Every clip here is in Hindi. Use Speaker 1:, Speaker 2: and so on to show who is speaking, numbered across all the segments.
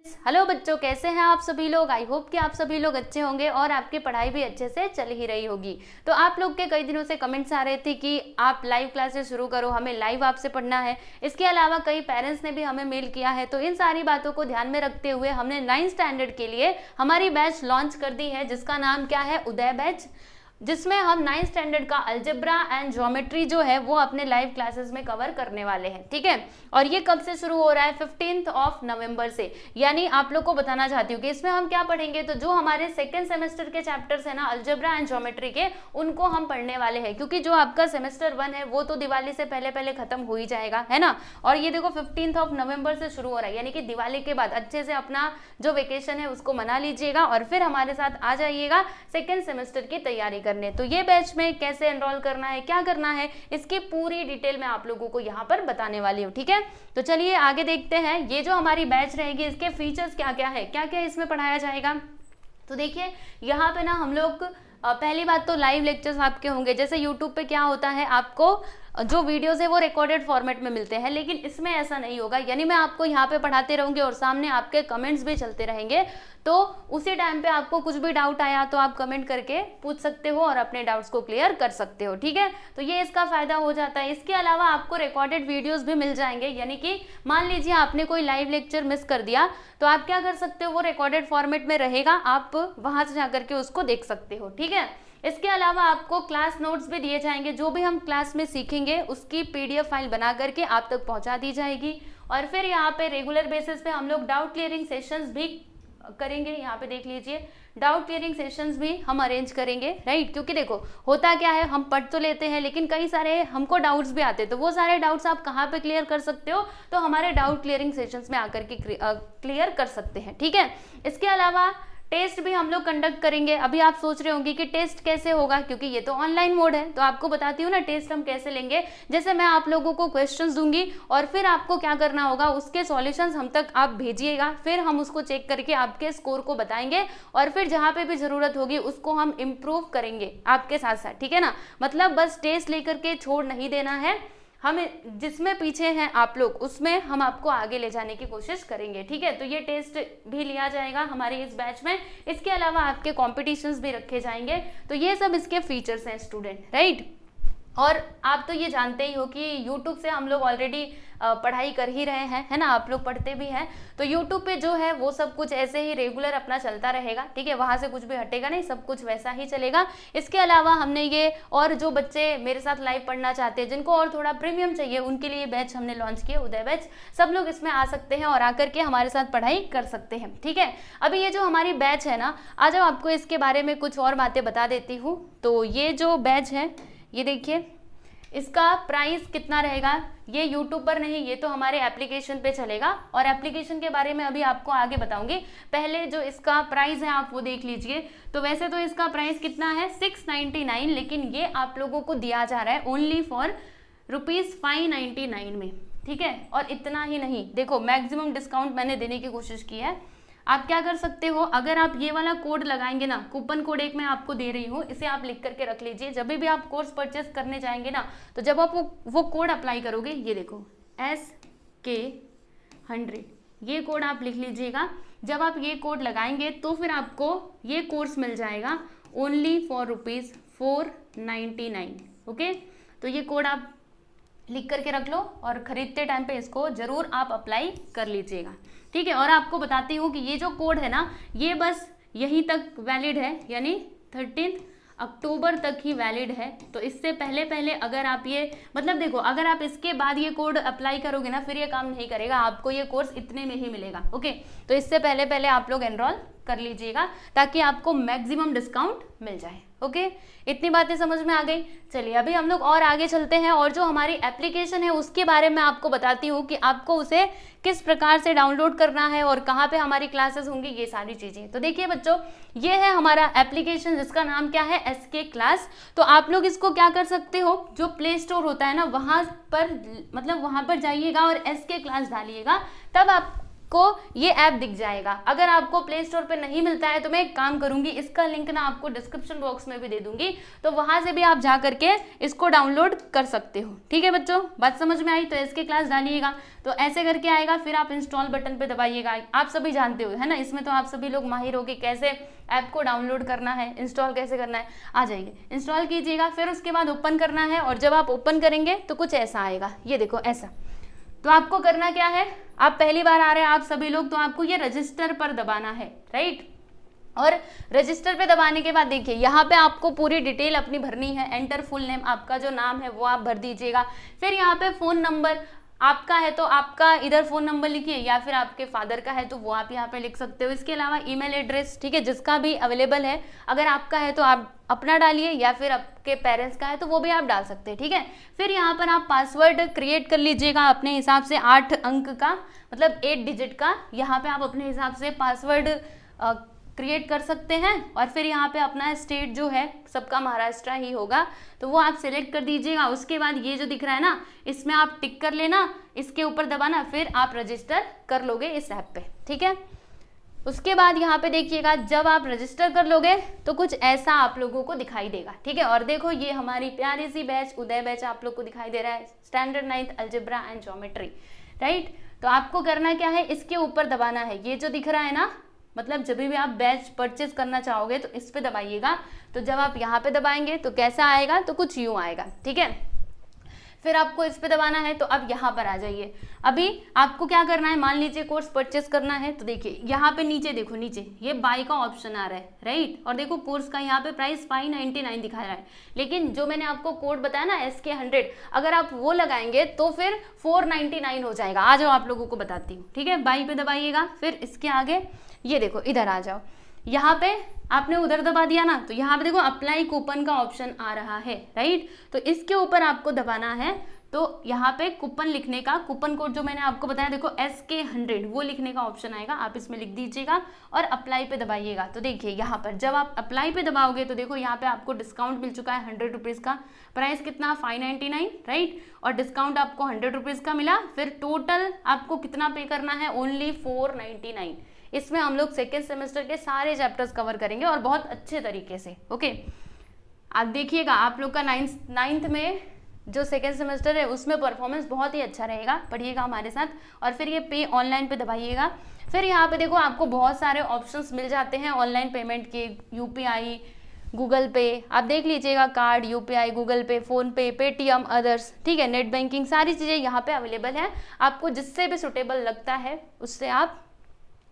Speaker 1: हेलो बच्चों, कैसे हैं आप सभी लोग। आई होप कि आप सभी लोग अच्छे होंगे और आपकी पढ़ाई भी अच्छे से चल ही रही होगी। तो आप लोग के कई दिनों से कमेंट्स आ रहे थे कि आप लाइव क्लासेस शुरू करो, हमें लाइव आपसे पढ़ना है। इसके अलावा कई पेरेंट्स ने भी हमें मेल किया है। तो इन सारी बातों को ध्यान में रखते हुए हमने 9th स्टैंडर्ड के लिए हमारी बैच लॉन्च कर दी है, जिसका नाम क्या है, उदय बैच, जिसमें हम 9th स्टैंडर्ड का अलजेब्रा एंड ज्योमेट्री जो है वो अपने लाइव क्लासेस में कवर करने वाले हैं। ठीक है, और ये कब से शुरू हो रहा है, 15 नवंबर से। यानी आप लोग को बताना चाहती हूँ कि इसमें हम क्या पढ़ेंगे, तो जो हमारे सेकेंड सेमेस्टर के चैप्टर्स है ना अलजेब्रा एंड ज्योमेट्री के, उनको हम पढ़ने वाले हैं। क्योंकि जो आपका सेमेस्टर 1 है वो तो दिवाली से पहले पहले खत्म हो ही जाएगा, है ना। और ये देखो 15 नवंबर से शुरू हो रहा है, यानी कि दिवाली के बाद अच्छे से अपना जो वेकेशन है उसको मना लीजिएगा और फिर हमारे साथ आ जाइएगा सेकेंड सेमेस्टर की तैयारी करने। तो ये बैच में कैसे एनरोल करना है, क्या करना है, इसकी पूरी डिटेल मैं आप लोगों को यहाँ पर बताने वाली हूँ। ठीक है, तो चलिए आगे देखते हैं। ये जो हमारी बैच रहेगी इसके फीचर्स क्या क्या है, क्या क्या इसमें पढ़ाया जाएगा। तो देखिए यहाँ पे ना हम लोग पहली बात तो लाइव लेक्चर्स आपके होंगे। जैसे यूट्यूब पे क्या होता है, आपको जो वीडियोस है वो रिकॉर्डेड फॉर्मेट में मिलते हैं, लेकिन इसमें ऐसा नहीं होगा। यानी मैं आपको यहाँ पे पढ़ाते रहूंगी और सामने आपके कमेंट्स भी चलते रहेंगे। तो उसी टाइम पे आपको कुछ भी डाउट आया तो आप कमेंट करके पूछ सकते हो और अपने डाउट्स को क्लियर कर सकते हो। ठीक है, तो ये इसका फायदा हो जाता है। इसके अलावा आपको रिकॉर्डेड वीडियोस भी मिल जाएंगे। यानी कि मान लीजिए आपने कोई लाइव लेक्चर मिस कर दिया तो आप क्या कर सकते हो, वो रिकॉर्डेड फॉर्मेट में रहेगा, आप वहां से जाकर के उसको देख सकते हो। ठीक है, इसके अलावा आपको क्लास नोट्स भी दिए जाएंगे। जो भी हम क्लास में सीखेंगे उसकी पीडीएफ फाइल बना करके आप तक पहुंचा दी जाएगी। और फिर यहाँ पे रेगुलर बेसिस पे हम लोग डाउट क्लियरिंग सेशंस भी करेंगे। यहाँ पे देख लीजिए, डाउट क्लियरिंग सेशंस भी हम अरेंज करेंगे, राइट। क्योंकि देखो होता क्या है, हम पढ़ तो लेते हैं लेकिन कई सारे हमको डाउट्स भी आते हैं। तो वो सारे डाउट्स आप कहाँ पे क्लियर कर सकते हो, तो हमारे डाउट क्लियरिंग सेशंस में आकर के क्लियर कर सकते हैं। ठीक है, इसके अलावा टेस्ट भी हम लोग कंडक्ट करेंगे। अभी आप सोच रहे होंगे कि टेस्ट कैसे होगा, क्योंकि ये तो ऑनलाइन मोड है। तो आपको बताती हूँ ना टेस्ट हम कैसे लेंगे। जैसे मैं आप लोगों को क्वेश्चंस दूंगी और फिर आपको क्या करना होगा, उसके सॉल्यूशंस हम तक आप भेजिएगा, फिर हम उसको चेक करके आपके स्कोर को बताएंगे और फिर जहाँ पे भी जरूरत होगी उसको हम इम्प्रूव करेंगे आपके साथ साथ। ठीक है ना, मतलब बस टेस्ट लेकर के छोड़ नहीं देना है, हम जिसमें पीछे हैं आप लोग उसमें हम आपको आगे ले जाने की कोशिश करेंगे। ठीक है, तो ये टेस्ट भी लिया जाएगा हमारे इस बैच में। इसके अलावा आपके कॉम्पिटिशन्स भी रखे जाएंगे। तो ये सब इसके फीचर्स हैं स्टूडेंट, राइट। और आप तो ये जानते ही हो कि YouTube से हम लोग ऑलरेडी पढ़ाई कर ही रहे हैं, है ना, आप लोग पढ़ते भी हैं। तो YouTube पे जो है वो सब कुछ ऐसे ही रेगुलर अपना चलता रहेगा। ठीक है, वहाँ से कुछ भी हटेगा नहीं, सब कुछ वैसा ही चलेगा। इसके अलावा हमने ये, और जो बच्चे मेरे साथ लाइव पढ़ना चाहते हैं, जिनको और थोड़ा प्रीमियम चाहिए, उनके लिए बैच हमने लॉन्च किया, उदय बैच। सब लोग इसमें आ सकते हैं और आकर के हमारे साथ पढ़ाई कर सकते हैं। ठीक है, अभी ये जो हमारी बैच है ना, आज आपको इसके बारे में कुछ और बातें बता देती हूँ। तो ये जो बैच है, ये देखिए इसका प्राइस कितना रहेगा। ये YouTube पर नहीं, ये तो हमारे एप्लीकेशन पे चलेगा और एप्लीकेशन के बारे में अभी आपको आगे बताऊंगी। पहले जो इसका प्राइस है आप वो देख लीजिए। तो वैसे तो इसका प्राइस कितना है, 699, लेकिन ये आप लोगों को दिया जा रहा है ओनली फॉर ₹599 में। ठीक है, और इतना ही नहीं, देखो मैक्सिमम डिस्काउंट मैंने देने की कोशिश की है। आप क्या कर सकते हो, अगर आप ये वाला कोड लगाएंगे ना, कूपन कोड एक मैं आपको दे रही हूँ, इसे आप लिख करके रख लीजिए। जब भी आप कोर्स परचेस करने जाएंगे ना, तो जब आप वो कोड अप्लाई करोगे, ये देखो SK100, ये कोड आप लिख लीजिएगा। जब आप ये कोड लगाएंगे तो फिर आपको ये कोर्स मिल जाएगा ओनली फॉर ₹499। ओके, तो ये कोड आप लिख करके रख लो और खरीदते टाइम पे इसको जरूर आप अप्लाई कर लीजिएगा। ठीक है, और आपको बताती हूँ कि ये जो कोड है ना, ये बस यहीं तक वैलिड है, यानी 13 अक्टूबर तक ही वैलिड है। तो इससे पहले पहले अगर आप ये, मतलब देखो, अगर आप इसके बाद ये कोड अप्लाई करोगे ना, फिर ये काम नहीं करेगा, आपको ये कोर्स इतने में ही मिलेगा। ओके, तो इससे पहले पहले आप लोग एनरोल कर लीजिएगा ताकि आपको मैक्सिमम डिस्काउंट मिल जाए। ओके, इतनी बातें समझ में आ गई। चलिए अभी हम लोग और आगे चलते हैं और जो हमारी एप्लीकेशन है उसके बारे में आपको बताती हूँ कि आपको उसे किस प्रकार से डाउनलोड करना है और कहाँ पे हमारी क्लासेस होंगी, ये सारी चीजें। तो देखिए बच्चों, ये है हमारा एप्लीकेशन जिसका नाम क्या है, SK क्लास। तो आप लोग इसको क्या कर सकते हो, जो प्ले स्टोर होता है ना, वहां पर, मतलब वहां पर जाइएगा और SK क्लास डालिएगा, तब आप को ये ऐप दिख जाएगा। अगर आपको प्ले स्टोर पे नहीं मिलता है तो मैं एक काम करूंगी, इसका लिंक ना आपको डिस्क्रिप्शन बॉक्स में भी दे दूंगी, तो वहां से भी आप जा करके इसको डाउनलोड कर सकते हो। ठीक है बच्चों, बात समझ में आई? तो इसकी क्लास डालिएगा तो ऐसे करके आएगा, फिर आप इंस्टॉल बटन पे दबाइएगा। आप सभी जानते हो है ना, इसमें तो आप सभी लोग माहिर हो कि कैसे ऐप को डाउनलोड करना है, इंस्टॉल कैसे करना है। आ जाइए, इंस्टॉल कीजिएगा, फिर उसके बाद ओपन करना है, और जब आप ओपन करेंगे तो कुछ ऐसा आएगा, ये देखो ऐसा। तो आपको करना क्या है, आप पहली बार आ रहे हैं आप सभी लोग, तो आपको ये रजिस्टर पर दबाना है, राइट। और रजिस्टर पे दबाने के बाद देखिए यहाँ पे आपको पूरी डिटेल अपनी भरनी है। एंटर फुल नेम, आपका जो नाम है वो आप भर दीजिएगा। फिर यहाँ पे फोन नंबर आपका है तो आपका इधर फोन नंबर लिखिए, या फिर आपके फादर का है तो वो आप यहाँ पे लिख सकते हो। इसके अलावा ईमेल एड्रेस, ठीक है, जिसका भी अवेलेबल है, अगर आपका है तो आप अपना डालिए, या फिर आपके पेरेंट्स का है तो वो भी आप डाल सकते हैं। ठीक है, फिर यहाँ पर आप पासवर्ड क्रिएट कर लीजिएगा अपने हिसाब से, 8 अंक का, मतलब 8 डिजिट का। यहाँ पे आप अपने हिसाब से पासवर्ड क्रिएट कर सकते हैं। और फिर यहाँ पे अपना स्टेट जो है सबका महाराष्ट्र ही होगा, तो वो आप सिलेक्ट कर दीजिएगा। उसके बाद ये जो दिख रहा है ना, इसमें आप टिक कर लेना, इसके ऊपर दबाना, फिर आप रजिस्टर कर लोगे इस ऐप पे। ठीक है, उसके बाद यहाँ पे देखिएगा, जब आप रजिस्टर कर लोगे तो कुछ ऐसा आप लोगों को दिखाई देगा। ठीक है, और देखो ये हमारी प्यारी सी बैच उदय बैच आप लोग को दिखाई दे रहा है, standard 9th algebra and geometry, right. तो आपको करना क्या है, इसके ऊपर दबाना है, ये जो दिख रहा है ना, मतलब जब भी आप बैच परचेज करना चाहोगे तो इस पे दबाइएगा। तो जब आप यहाँ पे दबाएंगे तो कैसा आएगा, तो कुछ यूं आएगा। ठीक है, फिर आपको इस पे दबाना है। तो अब यहाँ पर आ जाइए। अभी आपको क्या करना है, मान लीजिए कोर्स परचेस करना है, तो देखिए यहाँ पे नीचे देखो, नीचे ये बाय का ऑप्शन आ रहा है, राइट। और देखो कोर्स का यहाँ पे प्राइस 599 दिखा रहा है, लेकिन जो मैंने आपको कोड बताया ना SK100, अगर आप वो लगाएंगे तो फिर 499 हो जाएगा। आ जाओ आप लोगों को बताती हूँ। ठीक है, बाई पे दबाइएगा, फिर इसके आगे ये देखो इधर आ जाओ। यहाँ पे आपने उधर दबा दिया ना, तो यहाँ पे देखो अप्लाई कूपन का ऑप्शन आ रहा है, राइट। तो इसके ऊपर आपको दबाना है। तो यहाँ पे कूपन लिखने का, कूपन कोड जो मैंने आपको बताया देखो SK100, वो लिखने का ऑप्शन आएगा, आप इसमें लिख दीजिएगा और अप्लाई पे दबाइएगा। तो देखिए यहाँ पर जब आप अप्लाई पे दबाओगे तो देखो यहाँ पे आपको डिस्काउंट मिल चुका है 100 रुपीज़ का। प्राइस कितना, 599, राइट। और डिस्काउंट आपको 100 रुपीज़ का मिला। फिर टोटल आपको कितना पे करना है, ओनली 499। इसमें हम लोग सेकेंड सेमेस्टर के सारे चैप्टर्स कवर करेंगे और बहुत अच्छे तरीके से। ओके, आप देखिएगा आप लोग का नाइन्थ में जो सेकेंड सेमेस्टर है उसमें परफॉर्मेंस बहुत ही अच्छा रहेगा। पढ़िएगा हमारे साथ। और फिर ये पे ऑनलाइन पे दबाइएगा। फिर यहाँ पे देखो आपको बहुत सारे ऑप्शंस मिल जाते हैं ऑनलाइन पेमेंट के, UPI, गूगल पे, आप देख लीजिएगा, कार्ड, UPI, गूगल पे, फोन पे, पेटीएम, अदर्स, ठीक है, नेट बैंकिंग, सारी चीज़ें यहाँ पे अवेलेबल है। आपको जिससे भी सुटेबल लगता है उससे आप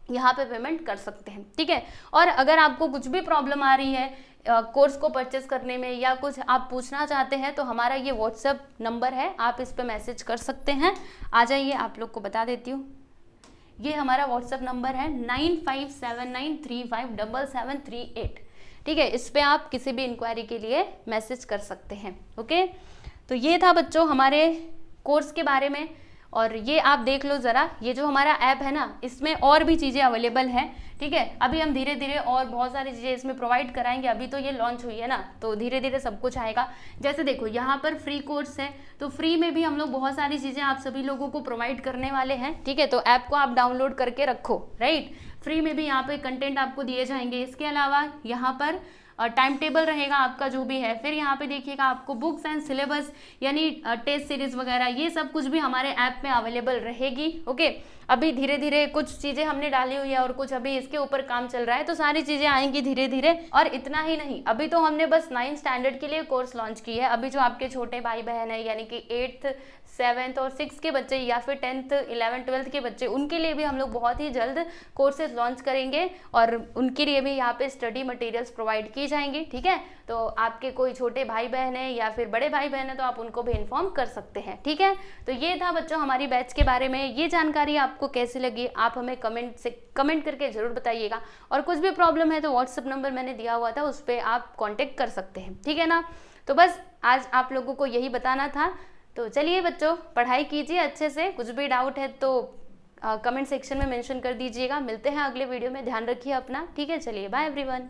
Speaker 1: यहाँ पे पेमेंट कर सकते हैं। ठीक है, और अगर आपको कुछ भी प्रॉब्लम आ रही है कोर्स को परचेस करने में, या कुछ आप पूछना चाहते हैं, तो हमारा ये व्हाट्सएप नंबर है, आप इस पे मैसेज कर सकते हैं। आ जाइए, आप लोग को बता देती हूँ, ये हमारा व्हाट्सएप नंबर है 9579357738। ठीक है, इस पे आप किसी भी इंक्वायरी के लिए मैसेज कर सकते हैं। ओके, तो ये था बच्चों हमारे कोर्स के बारे में। और ये आप देख लो ज़रा, ये जो हमारा ऐप है ना, इसमें और भी चीज़ें अवेलेबल हैं। ठीक है, अभी हम धीरे धीरे और बहुत सारी चीज़ें इसमें प्रोवाइड कराएंगे। अभी तो ये लॉन्च हुई है ना, तो धीरे धीरे सब कुछ आएगा। जैसे देखो यहाँ पर फ्री कोर्स है, तो फ्री में भी हम लोग बहुत सारी चीज़ें आप सभी लोगों को प्रोवाइड करने वाले हैं। ठीक है, तो ऐप को आप डाउनलोड करके रखो, राइट। फ्री में भी यहाँ पे कंटेंट आपको दिए जाएंगे। इसके अलावा यहाँ पर टाइम टेबल रहेगा आपका जो भी है। फिर यहाँ पे देखिएगा आपको बुक्स एंड सिलेबस, यानी टेस्ट सीरीज वगैरह, ये सब कुछ भी हमारे ऐप में अवेलेबल रहेगी। ओके, अभी धीरे धीरे कुछ चीज़ें हमने डाली हुई है और कुछ अभी इसके ऊपर काम चल रहा है, तो सारी चीज़ें आएंगी धीरे धीरे। और इतना ही नहीं, अभी तो हमने बस 9th स्टैंडर्ड के लिए कोर्स लॉन्च की है। अभी जो आपके छोटे भाई बहन है, यानी कि 8th 7th और 6th के बच्चे, या फिर 10th 11th 12th के बच्चे, उनके लिए भी हम लोग बहुत ही जल्द कोर्सेज लॉन्च करेंगे और उनके लिए भी यहाँ पे स्टडी मटेरियल्स प्रोवाइड की जाएंगी। ठीक है, तो आपके कोई छोटे भाई बहन है या फिर बड़े भाई बहन है तो आप उनको भी इन्फॉर्म कर सकते हैं। ठीक है, तो ये था बच्चों हमारी बैच के बारे में। ये जानकारी आपको कैसी लगी आप हमें कमेंट करके जरूर बताइएगा। और कुछ भी प्रॉब्लम है तो व्हाट्सएप नंबर मैंने दिया हुआ था, उस पर आप कॉन्टेक्ट कर सकते हैं। ठीक है ना, तो बस आज आप लोगों को यही बताना था। तो चलिए बच्चों, पढ़ाई कीजिए अच्छे से। कुछ भी डाउट है तो कमेंट सेक्शन में मेंशन कर दीजिएगा। मिलते हैं अगले वीडियो में, ध्यान रखिए अपना। ठीक है, चलिए बाय एवरीवन।